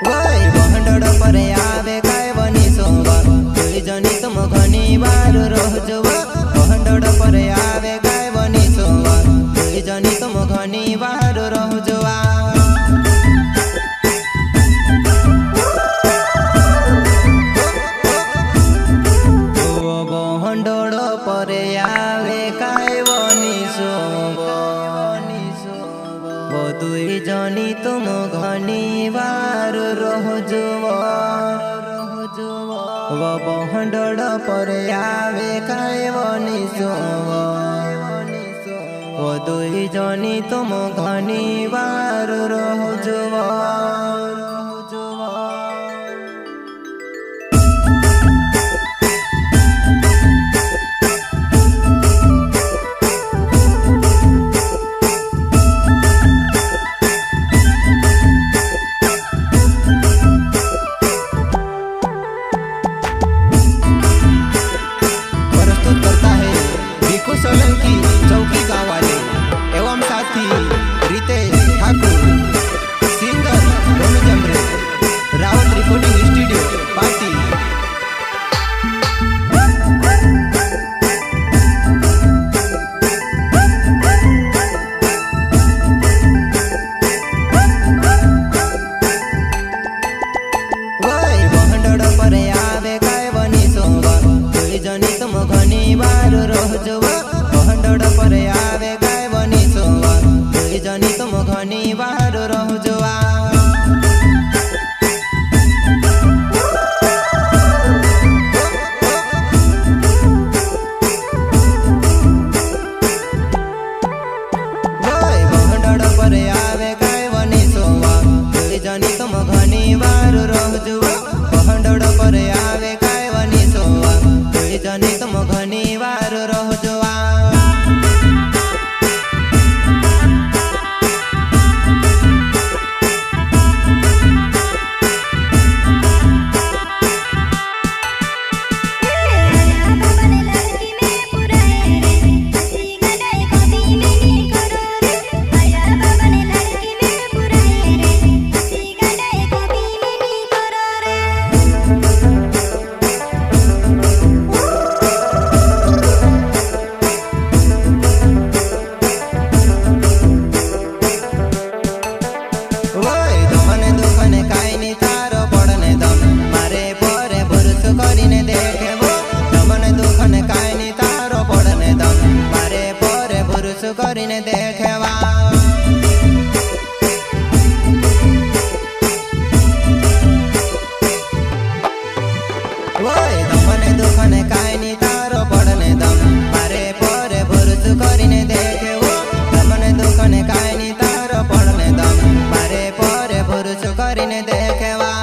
वय भंडोड़ पर आवे काय बनी सोवा कोई जनी तुम घनी बार रोजवा भंडोड़ पर आवे काय बनी सोवा कोई जनी तुम घनी बार रोजवा भंडोड़ पर आवे काय बनी सोवा वो दुई जनी तुम घनी बार रोजवा वो भंडोड़ पर आवे काय बनी सोवा वो दुई जनी तुम घनी बार रोजवा सोलंकी चौकी गाँव वाले एवं साथी Ritesh Thakur singer Ronu Jamre Rawat recording studio party वय भंडोड़ पर आवे काय बनी सोवा कोई जनी तुम घनी बार रोजवा भंडोड़ पर आवे काय बनी सोवा कोई जनी तुम घनी बार रोजवा वय भंडोड़ पर आवे काय बनी सोवा कोई जनी तुम घनी बार रोजवा भंडोड़ पर आवे काय बनी सोवा कोई जनी तुम घनी बार रोजवा કરીને દેખવા વય તમને દુખને કાઈ ની તારો પડને દમ મારે પરે ભરસ કરીને દેખવો તમને દુખને કાઈ ની તારો પડને દમ મારે પરે ભરસ કરીને દેખવા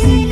रे